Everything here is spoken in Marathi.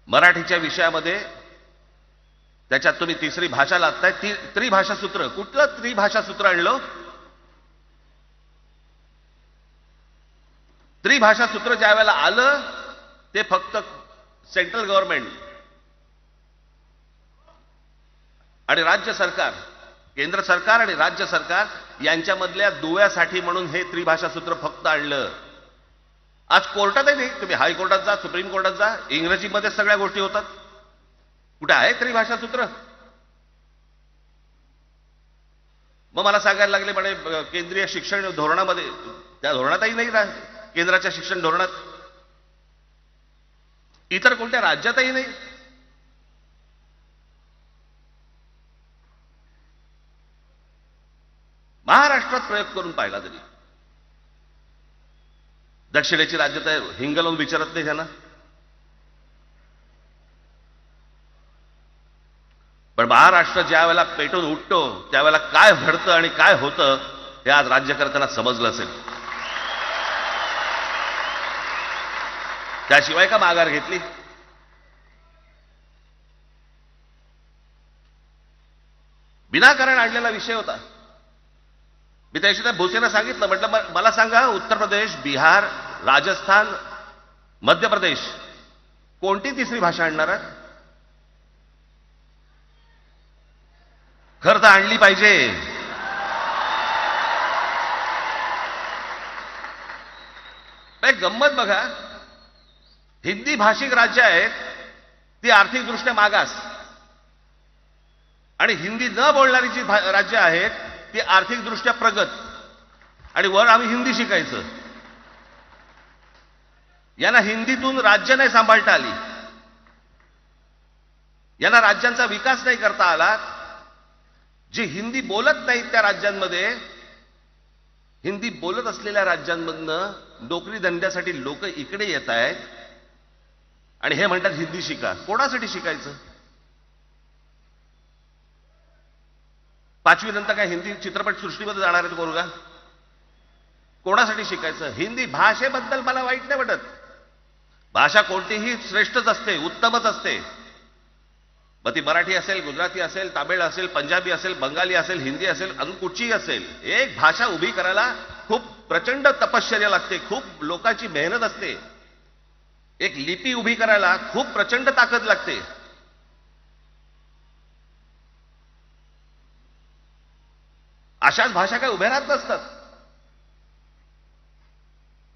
मराठीच्या विषयामध्ये त्याच्यात तुम्ही तिसरी भाषा लादताय, त्रिभाषा सूत्र. कुठलं त्रिभाषा सूत्र आणलं? त्रिभाषा सूत्र ज्या वेळेला आलं ते फक्त सेंट्रल गव्हर्नमेंट आणि राज्य सरकार, केंद्र सरकार आणि राज्य सरकार यांच्यामधल्या दुव्यासाठी म्हणून हे त्रिभाषा सूत्र फक्त आणलं. आज कोर्टातही नाही, तुम्ही हायकोर्टात जा, सुप्रीम कोर्टात जा, इंग्रजीमध्ये सगळ्या गोष्टी होतात. कुठे आहे त्रिभाषा सूत्र? मग मला सांगायला लागले म्हणे केंद्रीय शिक्षण धोरणामध्ये, त्या धोरणातही नाही केंद्राच्या शिक्षण धोरणात, इतर कोणत्या राज्यातही नाही. महाराष्ट्रात प्रयोग करून पाहिला तरी दक्षिणेची राज्य तर हिंगलावून विचारत नाही त्यांना. पण महाराष्ट्र ज्या वेळेला पेटून उठतो त्यावेळेला काय घडतं आणि काय होतं हे आज राज्यकर्त्यांना समजलं असेल. त्याशिवाय का माघार घेतली? विनाकारण आणलेला विषय होता. मी त्याशी त्या भोसेनं सांगितलं, म्हटलं मला सांगा, उत्तर प्रदेश, बिहार, राजस्थान, मध्य प्रदेश कोणती तिसरी भाषा आणणार आहे? खरं तर आणली पाहिजे. एक गंमत बघा, हिंदी भाषिक राज्य आहेत ती आर्थिकदृष्ट्या मागास, आणि हिंदी न बोलणारी जी राज्य आहेत ती आर्थिकदृष्ट्या प्रगत, आणि वर आम्ही हिंदी शिकायचं. यांना हिंदीतून राज्य नाही सांभाळता आली, यांना राज्यांचा विकास नाही करता आला. जी हिंदी बोलत नाहीत त्या राज्यांमध्ये, हिंदी बोलत असलेल्या राज्यांमधनं नोकरी धंद्यासाठी लोक इकडे येत आहेत आणि हे म्हणतात हिंदी शिका. कोणासाठी शिकायचं? 5वी नंतर काय हिंदी चित्रपट सृष्टीमध्ये जाणार आहेत पोरगा? कोणासाठी शिकायचं? हिंदी भाषेबद्दल मला वाईट नाही वाटत. भाषा कोणतीही श्रेष्ठच असते, उत्तमच असते. मग ती मराठी असेल, गुजराती असेल, तामिळ असेल, पंजाबी असेल, बंगाली असेल, हिंदी असेल, अजून कुठचीही असेल. एक भाषा उभी करायला खूप प्रचंड तपश्चर्या लागते, खूप लोकांची मेहनत असते. एक लिपी उभी करायला खूप प्रचंड ताकद लागते. अशाच भाषा काय उभ्या राहत नसतात.